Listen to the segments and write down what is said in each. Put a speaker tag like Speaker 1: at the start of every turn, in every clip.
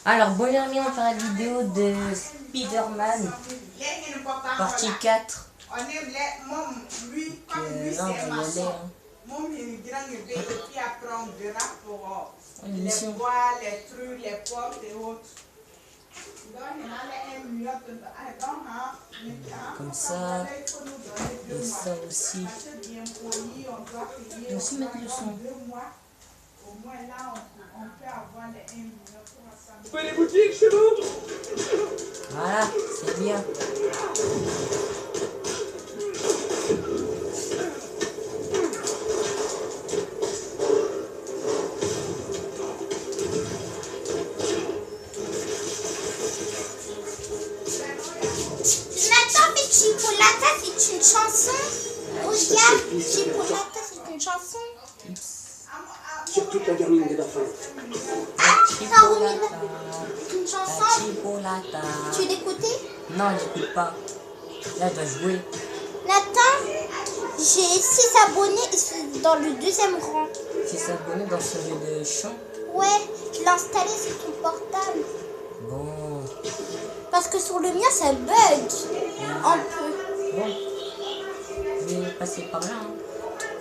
Speaker 1: Alors, bonjour amis, on va faire la vidéo de Spider-Man, partie 4. Là, on va y aller. Une mission.
Speaker 2: Les trucs, les portes et autres.
Speaker 1: Comme ça. Et ça aussi. Et aussi mettre le son.
Speaker 2: Au moins là, on peut avoir les 1 million pour assembler.
Speaker 3: Vous pouvez les boutiques chez vous?
Speaker 1: Voilà, c'est bien.
Speaker 4: Nathan, mais Chipolata, c'est une chanson. Regarde, Chipolata, c'est une chanson.
Speaker 3: Sur toute la gamine des enfants.
Speaker 4: Ah, t'as remis une
Speaker 1: La
Speaker 4: chanson.
Speaker 1: chipolata.
Speaker 4: Tu l'écoutais?
Speaker 1: Non, j'écoute pas. Là, je dois jouer.
Speaker 4: Nathan, j'ai 6 abonnés et c'est dans le 2e rang.
Speaker 1: Si s'abonner dans ce jeu de chant.
Speaker 4: Ouais, je l'ai installé sur ton portable.
Speaker 1: Bon.
Speaker 4: Parce que sur le mien, ça bug. Un peu.
Speaker 1: Bon. Je vais passer par là. Hein.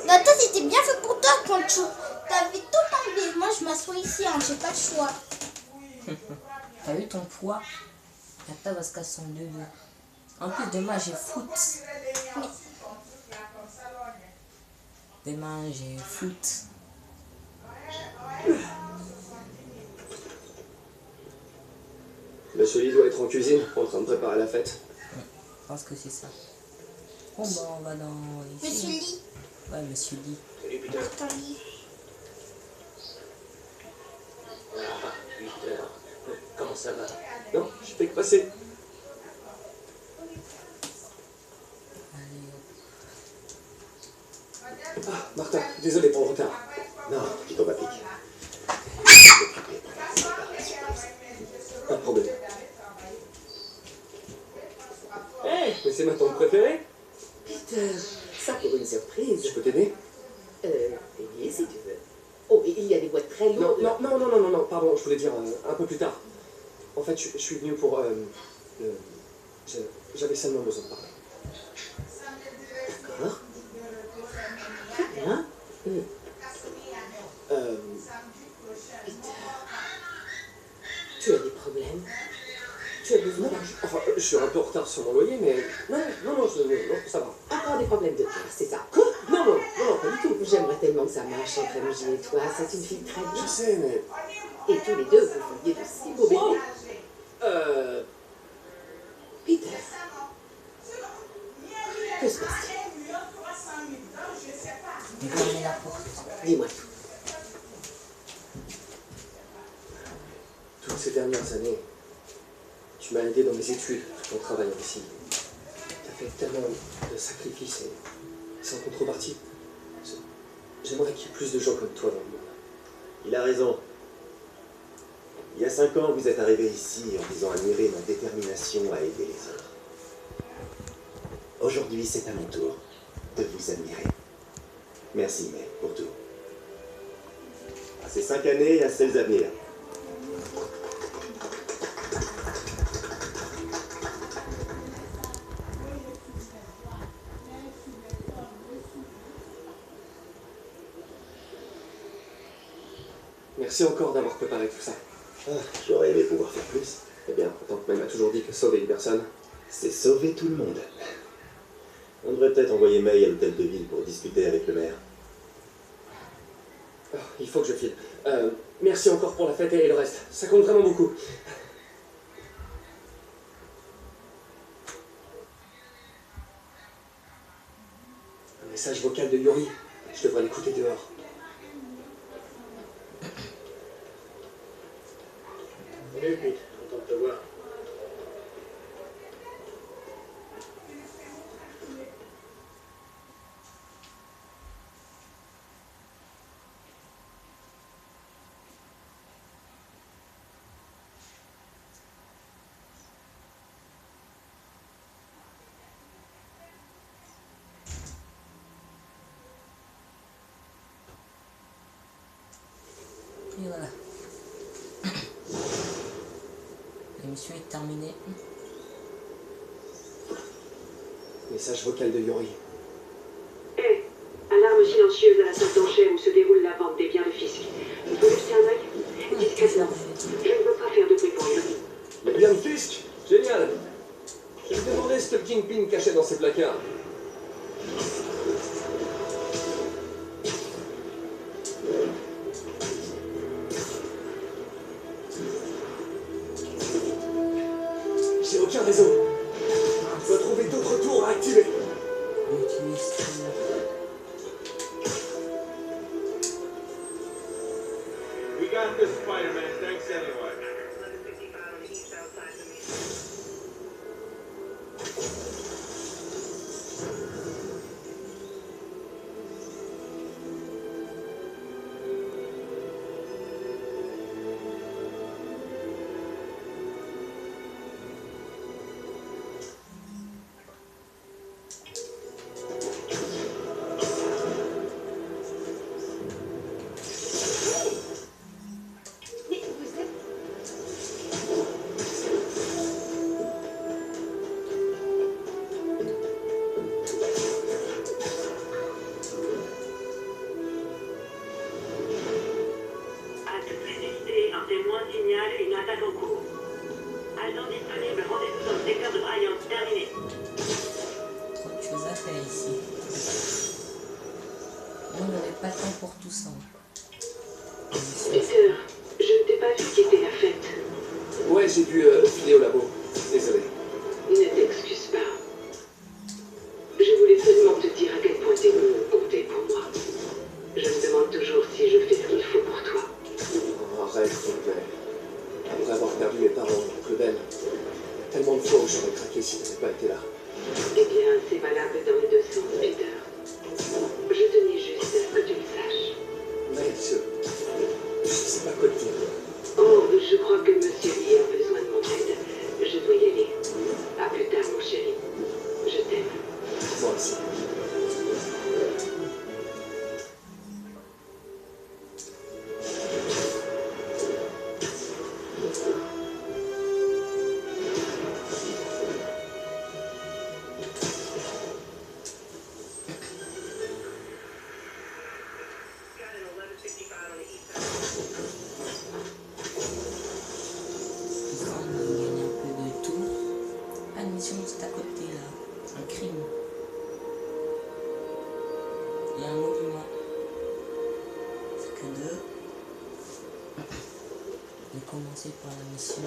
Speaker 4: Nathan, c'était bien fait pour toi quand tu t'avais tout enlevé. Moi, je m'assois ici, hein, j'ai pas le choix.
Speaker 1: T'as vu ton poids? Tata va se casser en deux. En plus, demain j'ai foot. Demain j'ai foot.
Speaker 3: Monsieur Lee doit être en cuisine, en train de préparer la fête.
Speaker 1: Je pense que c'est ça. Bon, bah on va dans ici.
Speaker 4: Monsieur Lee.
Speaker 1: Ouais, monsieur Lee.
Speaker 3: Salut Peter.
Speaker 4: Martin Lee.
Speaker 3: Ah, Peter. Comment ça va? Non, je fais que passer.
Speaker 1: Allez.
Speaker 3: Ah, Martin, désolé pour le retard. Non, tu t'en vas pique. Pas de problème. Hey, mais c'est ma tante préférée.
Speaker 5: Peter, ça pour une surprise.
Speaker 3: Je peux t'aider?
Speaker 5: Oui, si tu veux. Oh, il y a des boîtes très
Speaker 3: Non,
Speaker 5: lourdes.
Speaker 3: non, pardon, je voulais dire un peu plus tard. En fait, je suis venu pour... J'avais seulement besoin de parler.
Speaker 5: D'accord. Très bien. Peter, tu as des problèmes? Tu as besoin
Speaker 3: Non,
Speaker 5: d'argent?
Speaker 3: enfin, je suis un peu en retard sur mon loyer, mais... Non, ça va.
Speaker 5: Encore des problèmes de caisse, c'est ça?
Speaker 3: Quoi? Non, pas du tout.
Speaker 5: J'aimerais tellement que ça marche entre MJ et toi. C'est une fille très bien.
Speaker 3: Je sais, mais...
Speaker 5: Et tous les deux, vous feriez de si beaux bébés. Peter, que se passe-t-il?
Speaker 1: Fermez la porte.
Speaker 5: Dis-moi tout.
Speaker 3: Toutes ces dernières années, tu m'as aidé dans mes études, tout en travaillant ici. T'as fait tellement de sacrifices et sans contrepartie. J'aimerais qu'il y ait plus de gens comme toi dans le monde.
Speaker 6: Il a raison. Il y a 5 ans, vous êtes arrivé ici en vous admiré ma détermination à aider les autres. Aujourd'hui, c'est à mon tour de vous admirer. Merci, May, pour tout. À ces 5 années et à celles à venir.
Speaker 3: Merci encore d'avoir préparé tout ça.
Speaker 6: Ah, j'aurais aimé pouvoir faire plus.
Speaker 3: Eh bien, tant que May m'a toujours dit que sauver une personne,
Speaker 6: C'est sauver tout le monde. On devrait peut-être envoyer May à l'hôtel de ville pour discuter avec le maire.
Speaker 3: oh, il faut que je file. Merci encore pour la fête et le reste. Ça compte vraiment beaucoup. Un message vocal de Yuri. Je devrais l'écouter dehors. Salut, Pete. Content de te voir.
Speaker 1: Et voilà. mission est terminée.
Speaker 3: Message vocal de Yuri.
Speaker 7: Hé, alarme silencieuse à la salle d'enchères où se déroule la vente des biens de Fisk. Il faut jeter un œil. Discrètement. Je ne veux pas faire de bruit pour rien.
Speaker 3: Les biens de Fisk? Génial. Je me demandais ce que le Kingpin cachait dans ses placards. J'ai aucun réseau. Je dois trouver d'autres tours à activer.
Speaker 8: We got this, Spider-Man. Thanks anyway.
Speaker 7: Mais vous êtes...
Speaker 9: Hâte précipité, un témoin signale une attaque en cours. Agent disponible, rendez-vous dans le secteur de Bryant. Terminé.
Speaker 1: Trop de choses à faire ici. On n'avait pas le temps pour tout ça.
Speaker 7: Peter, je ne t'ai pas vu quitter la fête.
Speaker 3: Ouais, j'ai dû filer au labo. Désolé.
Speaker 7: Ne t'excuse pas. Je voulais seulement te dire à quel point tes mots comptaient pour moi. Je me demande toujours si je fais ce qu'il faut pour toi.
Speaker 3: Oh, arrête, s'il te plaît. Après avoir perdu mes parents, oncle Ben, tellement de fois où j'aurais craqué si t'avais pas été là.
Speaker 7: Eh bien, c'est valable dans les deux sens, Peter. Je tenais juste à ce que tu le saches.
Speaker 3: Mec, je sais pas quoi te dire.
Speaker 7: Oh, je crois que Monsieur Lee a besoin de mon aide. Je dois y aller. À plus tard, mon chéri. Je t'aime.
Speaker 3: Moi aussi.
Speaker 1: On va gagner un peu de tout. Ah, une mission juste à côté là. Un crime. Il y a un monument. C'est que deux. Je vais commencer par la mission.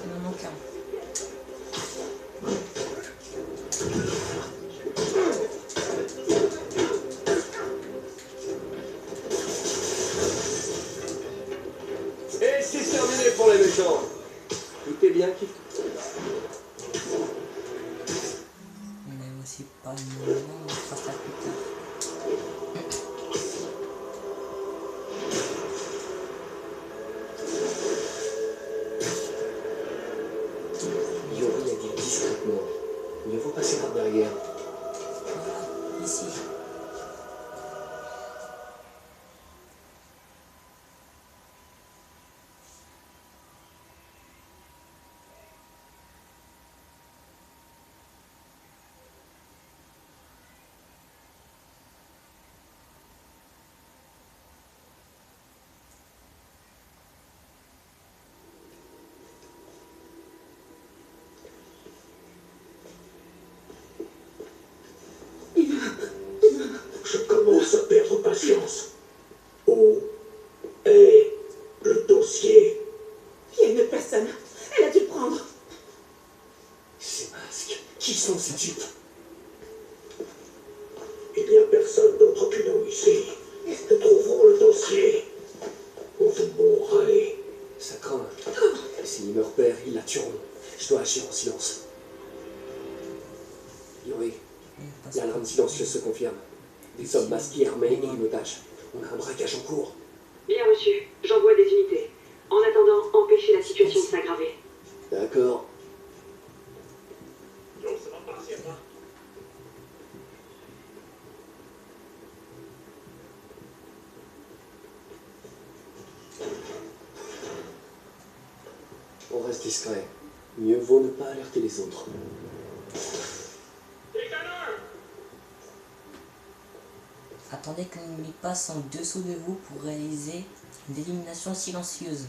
Speaker 1: Il en manque un.
Speaker 3: Et c'est terminé pour les méchants. Tout est bien qui.
Speaker 1: On a aussi pas le monument, on fera ça plus tard.
Speaker 3: Yuri a dit discrètement. Mieux vaut passer par derrière.
Speaker 1: Voilà, ici.
Speaker 10: Je commence à perdre patience. Où est le dossier?
Speaker 5: Il y a une autre personne. Elle a dû le prendre.
Speaker 3: Ces masques. Qui sont ces types?
Speaker 10: Il n'y a personne d'autre que nous ici. Nous trouverons le dossier. Vous mourrez.
Speaker 3: Ça craint. Et s'ils me repèrent, ils la tueront. Je dois agir en silence. Yuri, l'alarme silencieuse se confirme. Des hommes masqués, armés et en otage. On a un braquage en cours.
Speaker 7: Bien reçu. J'envoie des unités. En attendant, empêchez la situation de s'aggraver.
Speaker 3: D'accord. On reste discret. Mieux vaut ne pas alerter les autres.
Speaker 1: Attendez qu'un ennemi passe en dessous de vous pour réaliser une élimination silencieuse.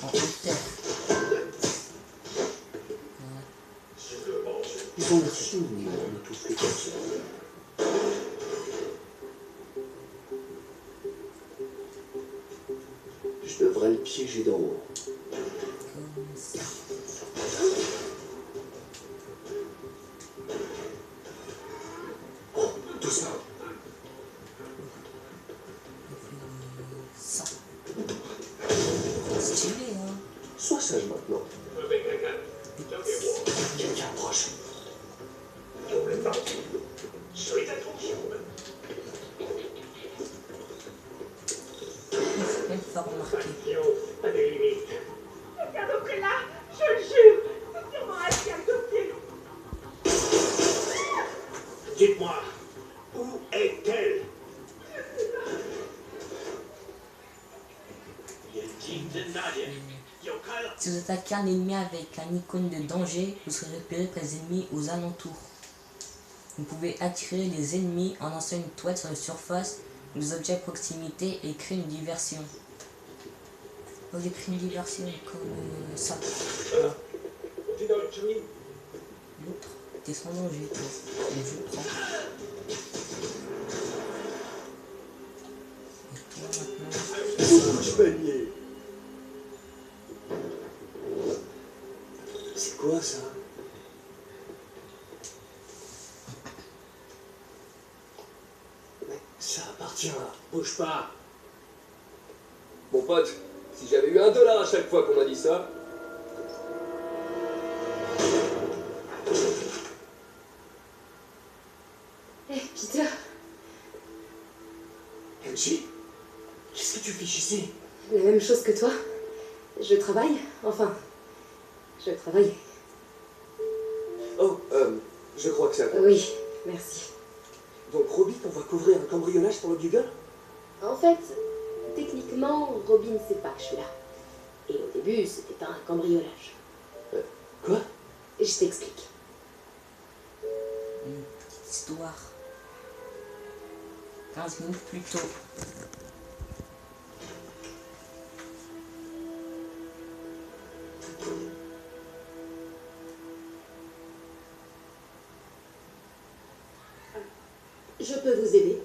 Speaker 1: En hauteur.
Speaker 3: Ils ont l'air soumis, on étouffe les tensions. Je devrais le piéger d'en haut.
Speaker 1: Comme ça.
Speaker 3: Oh, doucement.
Speaker 1: Ça. Stylé, hein.
Speaker 3: Sois sage maintenant. Quelqu'un approche.
Speaker 1: Même pas remarquer.
Speaker 10: À des limites.
Speaker 2: Regarde là, je le jure. C'est sûrement elle qui a adopté.
Speaker 10: Dites-moi, où est-elle?
Speaker 1: Si vous attaquez un ennemi avec un icône de danger, vous serez repéré par les ennemis aux alentours. Vous pouvez attirer les ennemis en lançant une toile sur la surface des objets à proximité et créer une diversion. Vous avez pris une diversion comme ça. Voilà. L'autre, t'es sans danger, toi. Et je prends. Et toi maintenant.
Speaker 3: Beaucoup de panier. C'est quoi ça? Mais ça appartient à...
Speaker 6: Bouge pas. Mon pote, si j'avais eu $1 à chaque fois qu'on m'a dit ça.
Speaker 5: Eh, Peter,
Speaker 3: MJ, qu'est-ce que tu fais ici?
Speaker 5: la même chose que toi. Je travaille. Enfin, je travaille.
Speaker 3: Oh, je crois que c'est à toi.
Speaker 5: Oui, merci.
Speaker 3: Donc Robbie, on va couvrir un cambriolage pour le Bugle?
Speaker 5: En fait, techniquement, Robin ne sait pas que je suis là. Et au début, c'était pas un cambriolage.
Speaker 3: Quoi?
Speaker 5: Je t'explique.
Speaker 1: Une petite histoire. 15 minutes plus tôt.
Speaker 5: Je peux vous aider.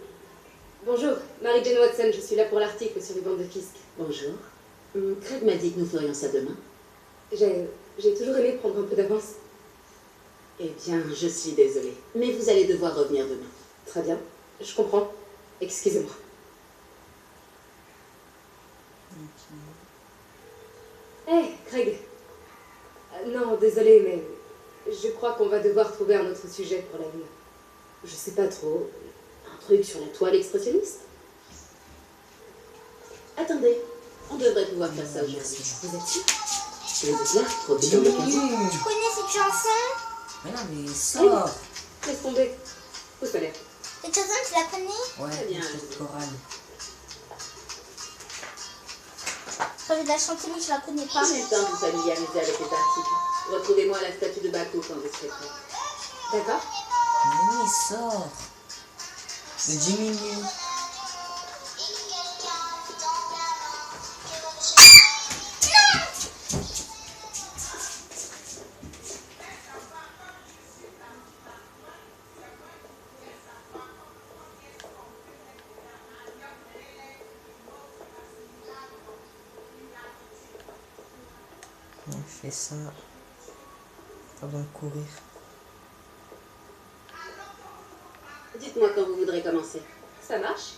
Speaker 5: Bonjour, Mary-Jane Watson, je suis là pour l'article sur les bandes de Fisk.
Speaker 11: Bonjour. Craig m'a dit que nous ferions ça demain.
Speaker 5: J'ai toujours aimé prendre un peu d'avance.
Speaker 11: Eh bien, je suis désolée. Mais vous allez devoir revenir demain.
Speaker 5: Très bien, je comprends. Excusez-moi. Hé, Craig. Non, désolé, mais je crois qu'on va devoir trouver un autre sujet pour l'avenir. Je sais pas trop. Un truc sur la toile expressionniste?
Speaker 11: Attendez, on devrait pouvoir faire ça aujourd'hui.
Speaker 5: Vous êtes sûr?
Speaker 11: Vous êtes là, profitez de l'occasion.
Speaker 4: Tu connais cette chanson?
Speaker 1: Mais non, mais sors!
Speaker 5: Laisse tomber. Où ça l'air?
Speaker 4: Cette chanson, tu la connais?
Speaker 1: Ouais,
Speaker 11: Très bien.
Speaker 1: cette chorale.
Speaker 4: J'ai envie de la chanter, mais je la connais pas.
Speaker 11: Prenez le temps de vous familiariser avec les articles. Retrouvez-moi à la statue de Baku quand vous serez prêt.
Speaker 5: D'accord?
Speaker 1: Mais oui, sors! Le Jimmy Lee. On fait ça avant de courir.
Speaker 11: Dites-moi quand vous voudrez commencer.
Speaker 5: Ça marche?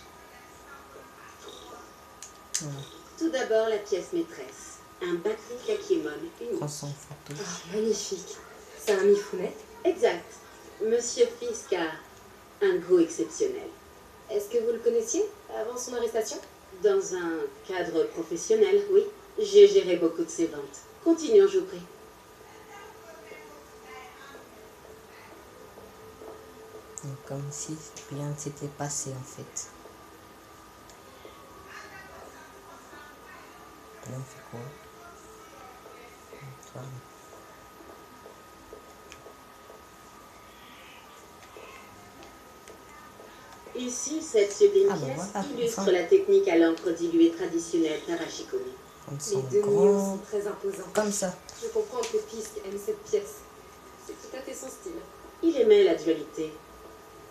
Speaker 11: Tout d'abord, la pièce maîtresse. Un Baku Kakemon unique.
Speaker 1: Prends son photo.
Speaker 5: Oh, magnifique. C'est un Mifune.
Speaker 11: Exact. Monsieur Fisk a un goût exceptionnel.
Speaker 5: Est-ce que vous le connaissiez avant son arrestation?
Speaker 11: Dans un cadre professionnel, oui. J'ai géré beaucoup de ses ventes. Continuons, je vous prie.
Speaker 1: Donc, comme si rien ne s'était passé en fait. Là, on fait quoi? Voilà.
Speaker 11: Ici, cette sublime
Speaker 1: Ah, bah
Speaker 11: pièce
Speaker 1: voilà,
Speaker 11: illustre
Speaker 1: enfin.
Speaker 11: la technique à l'encre diluée traditionnelle Tarashikomi.
Speaker 1: Comme ça,
Speaker 5: Les
Speaker 1: en
Speaker 5: deux murs
Speaker 1: grand.
Speaker 5: sont très imposants.
Speaker 1: Comme ça.
Speaker 5: Je comprends que Fisk aime cette pièce. C'est tout à fait son style.
Speaker 11: Il aimait la dualité.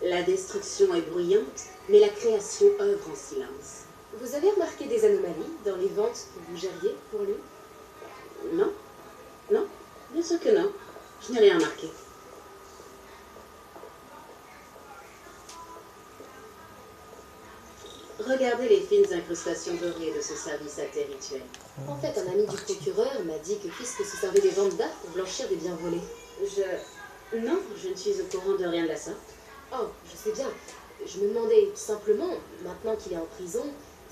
Speaker 11: La destruction est bruyante, mais la création œuvre en silence.
Speaker 5: Vous avez remarqué des anomalies dans les ventes que vous gériez pour lui?
Speaker 11: Non? Non? Bien sûr que non. Je n'ai rien remarqué. Regardez les fines incrustations dorées de ce service à thé rituel.
Speaker 5: En fait, un ami du procureur m'a dit que Fisk se servait des ventes d'art pour blanchir des biens volés.
Speaker 11: Non, je ne suis au courant de rien de la sorte.
Speaker 5: Oh, je sais bien. Je me demandais simplement, maintenant qu'il est en prison,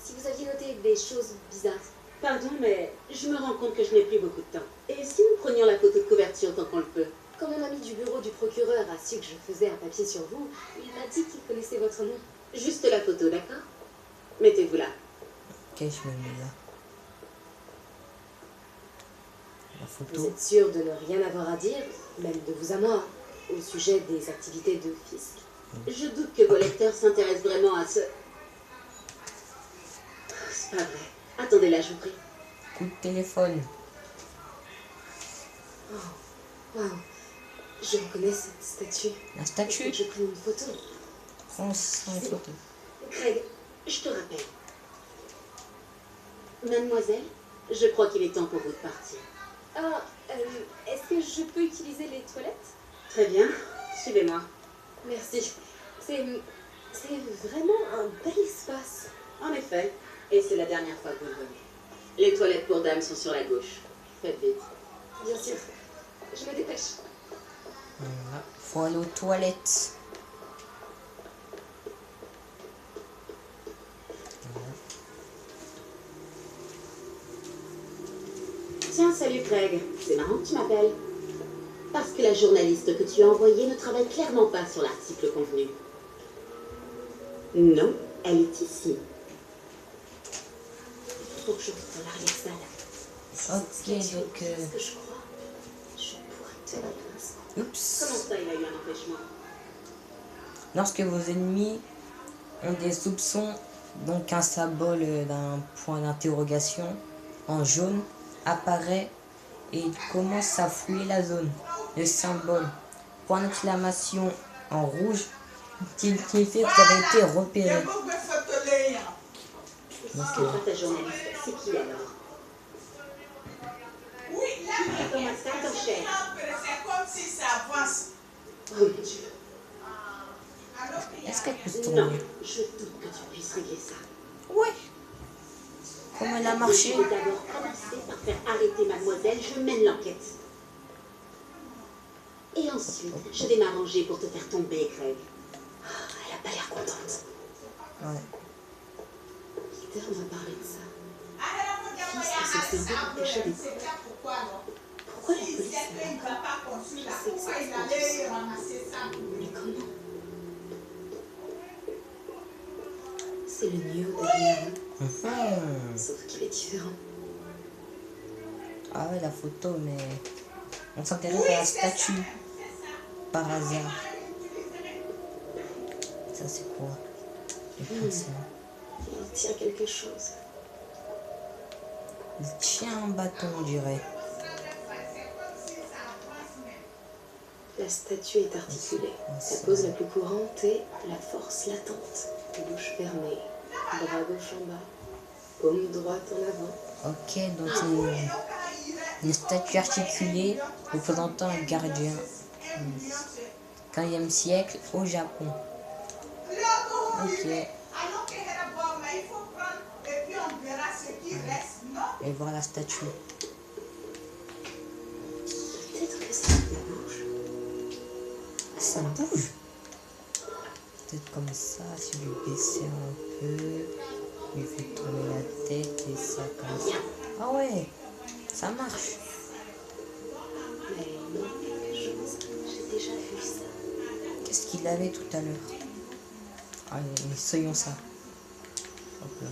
Speaker 5: si vous aviez noté des choses bizarres.
Speaker 11: Pardon, mais je me rends compte que je n'ai plus beaucoup de temps. Et si nous prenions la photo de couverture tant qu'on le peut?
Speaker 5: Quand mon ami du bureau du procureur a su que je faisais un papier sur vous, il m'a dit qu'il connaissait votre nom.
Speaker 11: Juste la photo, d'accord? Mettez-vous là.
Speaker 1: Ok, je me mets là. La
Speaker 5: Vous
Speaker 1: photo.
Speaker 5: êtes sûr de ne rien avoir à dire, même de vous à moi, au sujet des activités de Fisk?
Speaker 11: Je doute que vos lecteurs s'intéressent vraiment à ce... C'est pas vrai. Attendez là, je vous prie.
Speaker 1: Coup de téléphone.
Speaker 5: Oh, wow. Je reconnais cette statue.
Speaker 1: La
Speaker 5: Il faut
Speaker 1: statue.
Speaker 5: que je prenne une photo.
Speaker 1: Prends son photo.
Speaker 11: Craig, je te rappelle. Mademoiselle, je crois qu'il est temps pour vous de partir.
Speaker 5: Ah, est-ce que je peux utiliser les toilettes?
Speaker 11: Très bien, suivez-moi.
Speaker 5: Merci. C'est vraiment un bel espace.
Speaker 11: En effet, et c'est la dernière fois que vous le venez. Les toilettes pour dames sont sur la gauche. Faites vite.
Speaker 5: Bien sûr. Je me dépêche.
Speaker 1: Voilà. Faut aller aux toilettes.
Speaker 11: Tiens, salut Craig. C'est marrant que tu m'appelles. Parce que la journaliste que tu as envoyée ne travaille clairement pas sur l'article convenu. Non, elle est ici.
Speaker 5: Il faut que je rentre dans l'arrière-salle.
Speaker 1: Ok, donc.
Speaker 5: Ce que je crois, je pourrais tenir un instant.
Speaker 1: Oups.
Speaker 11: Comment ça, il a eu un empêchement?
Speaker 1: Lorsque vos ennemis ont des soupçons, donc un symbole d'un point d'interrogation en jaune apparaît et il commence à fouiller la zone. Le symbole point d'exclamation en rouge signifie que vous avez été repéré.
Speaker 11: C'est pas ta journaliste, c'est qui alors?
Speaker 2: Oui, là,
Speaker 11: Comment ça, ton cher?
Speaker 2: c'est comme si ça avance.
Speaker 11: Oh mon Dieu.
Speaker 1: Est-ce qu'elle peut se
Speaker 11: Non,
Speaker 1: tourner?
Speaker 11: je doute que tu puisses régler ça.
Speaker 1: Ouais. Comment elle a marché?
Speaker 11: Je vais d'abord commencer par faire arrêter mademoiselle, je mène l'enquête. Et ensuite, je vais m'arranger pour te faire tomber, Craig. Oh, elle a pas l'air contente.
Speaker 1: Ouais.
Speaker 5: Peter m'a parlé de ça. Fisk se servait pour cacher des preuves.
Speaker 2: Pourquoi
Speaker 5: Pourquoi la police est là? Mais comment? C'est le Neo derrière eux. Sauf qu'il est différent.
Speaker 1: Ah ouais, la photo, mais on s'intéresse à la statue par hasard. Ça, c'est quoi? Les principes.
Speaker 5: Il tient quelque chose.
Speaker 1: Il tient un bâton, on dirait.
Speaker 5: La statue est articulée. Sa pose la plus courante est la force latente. Bouche fermée, bras gauche en bas, paume droite en avant.
Speaker 1: Ok, donc une statue articulée représentant un gardien du 15e siècle au Japon. Ok.
Speaker 2: Alors que era bom, mais il faut prendre et puis on verra ce qui reste, non?
Speaker 1: Et voir la statue.
Speaker 5: Peut-être que ça bouge.
Speaker 1: Ça bouge. Peut-être comme ça, si je vais baisser un peu, lui fais tourner la tête et ça comme ça. Ah ouais, ça marche.
Speaker 5: Mais non, quelque chose. J'ai déjà vu ça.
Speaker 1: Qu'est-ce qu'il avait tout à l'heure? Allez, essayons ça. Hop là.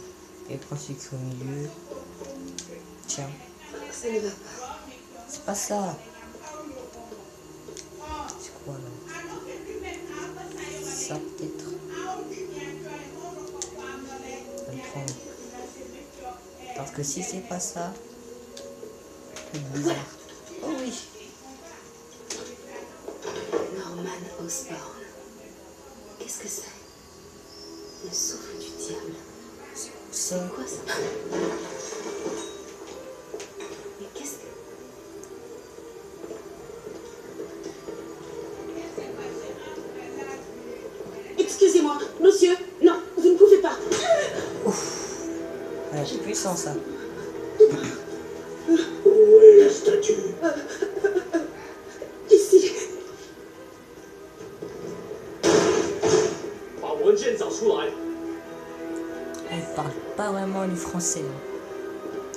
Speaker 1: Et prends celui qui est au milieu. Tiens.
Speaker 5: Ça ne va pas.
Speaker 1: C'est pas ça. C'est quoi là? Ça peut-être. Je le prends. Parce que si c'est pas ça, c'est bizarre. Oh oui.
Speaker 5: Norman Osborn. Qu'est-ce que c'est? Le souffle du diable.
Speaker 1: C'est
Speaker 5: Quoi ça? Mais qu'est-ce que...
Speaker 11: Excusez-moi, monsieur. Non, vous ne pouvez pas.
Speaker 1: ouais, c'est puissant ça.
Speaker 10: Où est la statue?
Speaker 11: Ici.
Speaker 1: On parle pas vraiment du français là.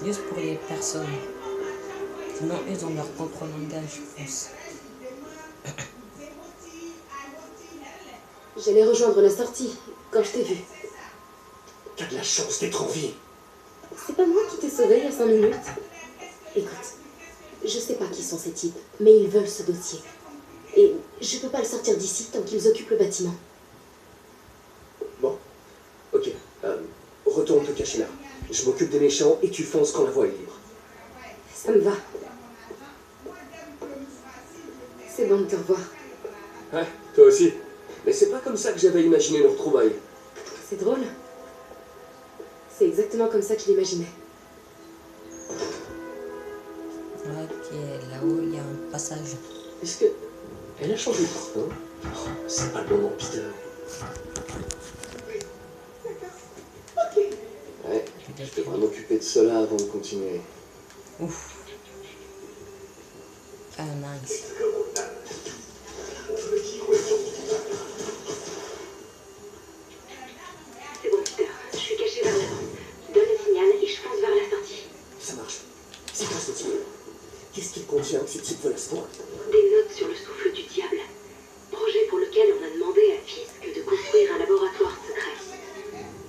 Speaker 1: Juste pour les personnes. Sinon ils ont leur propre langage, je pense.
Speaker 11: J'allais rejoindre la sortie quand je t'ai vu.
Speaker 10: T'as de la chance d'être en vie.
Speaker 11: C'est pas moi qui t'ai sauvé il y a 5 minutes. Écoute, je sais pas qui sont ces types, mais ils veulent ce dossier. Et je peux pas le sortir d'ici tant qu'ils occupent le bâtiment.
Speaker 3: Bon, ok. Retourne te cacher là. Je m'occupe des méchants et tu fonces quand la voie est libre.
Speaker 11: Ça me va. C'est bon de te revoir.
Speaker 3: Ouais, toi aussi. Mais c'est pas comme ça que j'avais imaginé nos retrouvailles.
Speaker 11: C'est drôle. C'est exactement comme ça que je l'imaginais.
Speaker 1: Ok, là-haut il y a un passage.
Speaker 3: Est-ce que... Elle a changé de parfum? Oh, c'est pas le moment, Peter. Ouais, je devrais m'occuper de cela avant de continuer.
Speaker 1: Ouf. Ah, nice.
Speaker 7: C'est bon, Peter. Je suis cachée vers l'avant. Donne le signal et je fonce vers la sortie.
Speaker 3: Ça marche. C'est quoi ce type? Qu'est-ce qu'il contient que ce type veut la sport?
Speaker 7: Des notes sur le souffle du diable. Projet pour lequel on a demandé à Fisk de construire un laboratoire secret.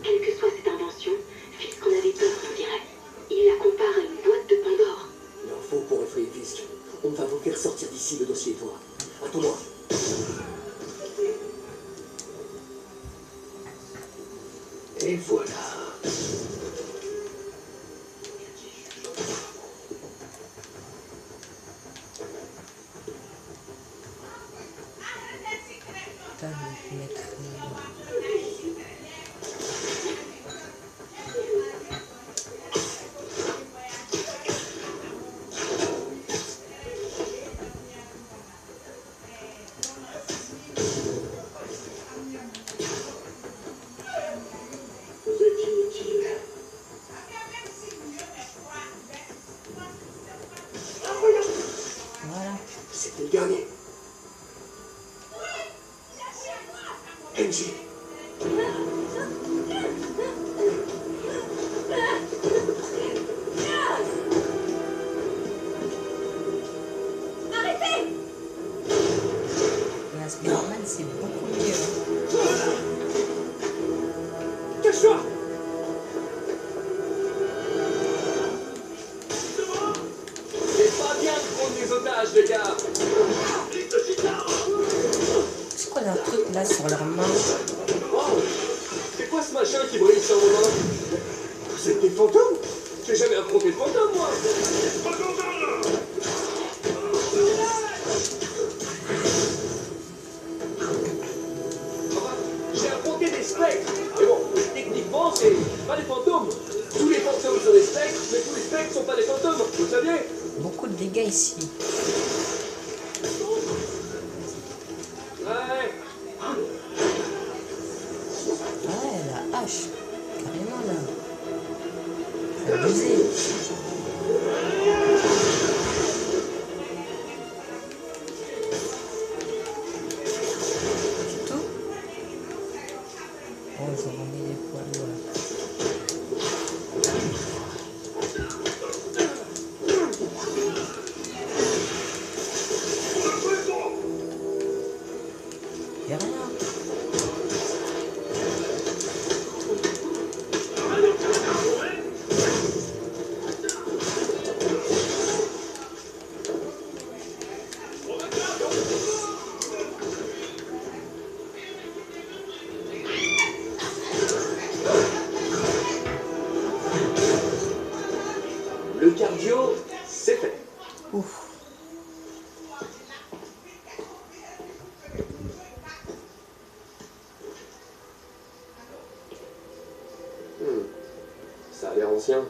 Speaker 7: Quelle que soit cette invention, Fisk en avait peur, on dirait. Il la compare à une boîte de Pandore.
Speaker 3: Il en faut pour effrayer Fisk. On va vous faire sortir d'ici le dossier, toi. Attends-moi. Et voilà.
Speaker 1: Putain, je vais mettre...
Speaker 10: Vous êtes inutile.
Speaker 1: Voilà.
Speaker 3: C'était le dernier. Angie.
Speaker 1: La Spider-Man c'est beaucoup mieux. Hein.
Speaker 3: Cache-toi! C'est pas bien de prendre des otages, les gars!
Speaker 1: C'est quoi leur truc là sur leurs mains?
Speaker 3: Wow. C'est quoi ce machin qui brille sur vos mains? C'est des fantômes? J'ai jamais affronté de fantômes, moi! Enfin, j'ai affronté des spectres! Mais bon, techniquement, c'est pas des fantômes! Tous les fantômes sont des spectres, mais tous les spectres sont pas des fantômes, vous le saviez?
Speaker 1: Beaucoup de dégâts ici.
Speaker 3: Ouais!
Speaker 1: Ah vache. Carrément là. C'est abusé. C'est tout? Oh, ils ont remis les poils, voilà. Y'a rien.
Speaker 3: Le cardio, c'est fait.
Speaker 1: Ouf.
Speaker 3: Ça a l'air ancien.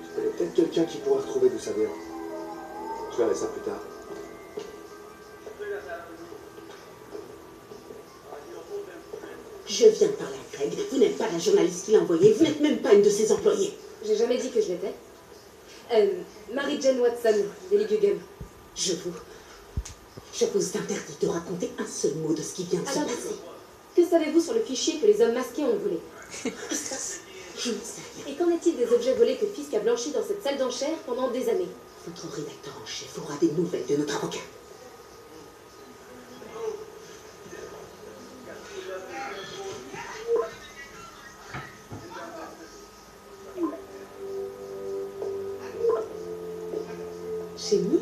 Speaker 3: Je connais peut-être quelqu'un qui pourrait retrouver d'où ça vient. Je verrai ça plus tard.
Speaker 11: Je viens de parler à Craig. Vous n'êtes pas la journaliste qui l'a envoyé. Vous n'êtes même pas une de ses employés.
Speaker 12: J'ai jamais dit que je l'étais. Mary-Jane Watson, Daily Bugle.
Speaker 11: Je vous interdis de raconter un seul mot de ce qui vient de se
Speaker 12: Attendez,
Speaker 11: passer.
Speaker 12: que savez-vous sur le fichier que les hommes masqués ont volé?
Speaker 11: Je ne sais rien.
Speaker 12: Et qu'en est-il des objets volés que Fisk a blanchis dans cette salle d'enchères pendant des années?
Speaker 11: Votre rédacteur en chef aura des nouvelles de notre avocat.
Speaker 12: Chez nous?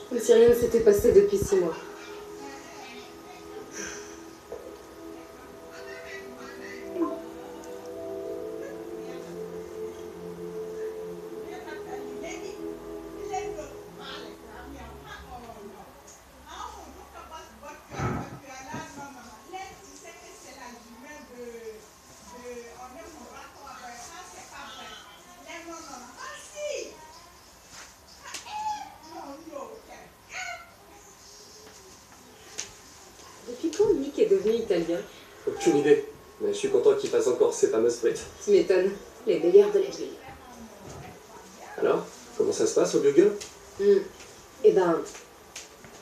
Speaker 12: Comme si rien ne s'était passé depuis 6 mois. Depuis quand Nick est devenu italien?
Speaker 3: Aucune idée. Mais je suis content qu'il fasse encore ces fameuses frites.
Speaker 12: Tu m'étonnes. Les meilleurs de la ville.
Speaker 3: Alors, comment ça se passe au Bugle?
Speaker 12: Eh ben,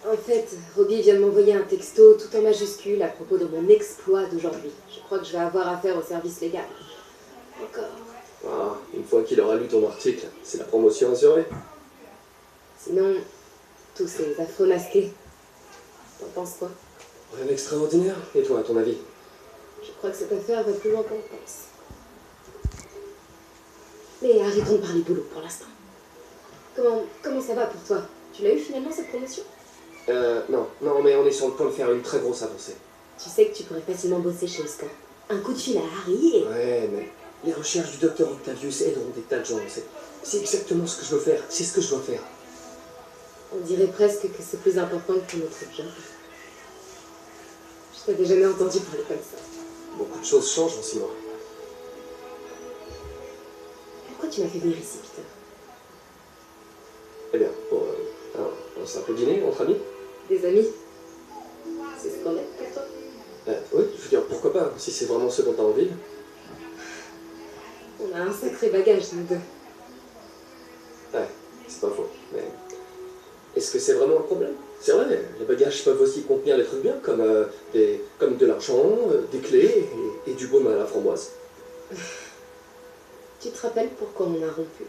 Speaker 12: en fait, Robbie vient de m'envoyer un texto tout en majuscule à propos de mon exploit d'aujourd'hui. Je crois que je vais avoir affaire au service légal. Encore.
Speaker 3: Ah, une fois qu'il aura lu ton article, c'est la promotion assurée.
Speaker 12: Sinon, tous ces affreux masqués. T'en penses quoi?
Speaker 3: Rien d'extraordinaire. Et toi, à ton avis?
Speaker 12: Je crois que cette affaire va plus loin qu'on pense. Mais arrêtons de parler boulot pour l'instant. Comment ça va pour toi? Tu l'as eu finalement cette promotion?
Speaker 3: Non, mais on est sur le point de faire une très grosse avancée.
Speaker 12: Tu sais que tu pourrais facilement bosser chez Oscar. Un coup de fil à Harry et...
Speaker 3: Ouais, mais les recherches du docteur Octavius aideront des tas de gens. C'est exactement ce que je veux faire. C'est ce que je dois faire.
Speaker 12: On dirait presque que c'est plus important que notre job. Je t'avais jamais entendu parler comme ça.
Speaker 3: Beaucoup de choses changent en 6 mois.
Speaker 12: Pourquoi tu m'as fait venir ici, Peter?
Speaker 3: Eh bien, pour un simple dîner entre amis.
Speaker 12: Des amis? C'est ce qu'on est pour toi?
Speaker 3: Oui, je veux dire, pourquoi pas, si c'est vraiment ce dont t'as envie.
Speaker 12: On a un sacré bagage, nous deux.
Speaker 3: Ouais, c'est pas faux, mais... Est-ce que c'est vraiment un problème? C'est vrai, les bagages peuvent aussi contenir des trucs bien, comme de l'argent, des clés et du baume à la framboise.
Speaker 12: Tu te rappelles pourquoi on a rompu?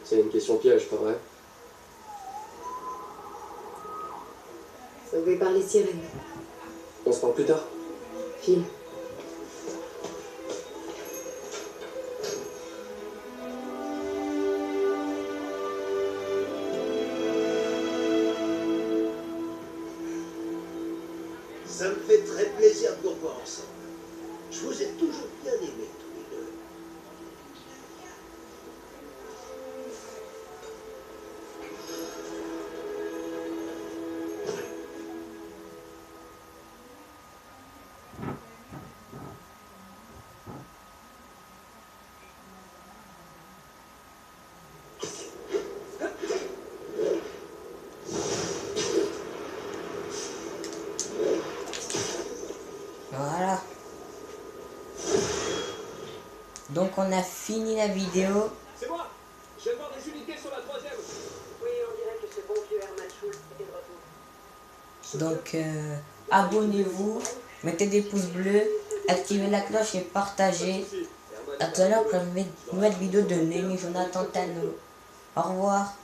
Speaker 3: C'est une question piège, pas vrai?
Speaker 12: Sauvé par les sirènes.
Speaker 3: On se parle plus tard.
Speaker 12: Phil.
Speaker 10: Ça me fait très plaisir de vous revoir ensemble. Je vous ai toujours bien aimé tous les deux.
Speaker 1: Voilà. Donc on a fini la vidéo.
Speaker 8: C'est moi. Je viens de voir des unités sur la 3e.
Speaker 9: Oui, on dirait que ce bon vieux Herman Schultz est de retour.
Speaker 1: Donc abonnez-vous, mettez des pouces bleus, activez la cloche et partagez. A tout à l'heure pour une nouvelle vidéo de Némi Jonathan Tano. Au revoir.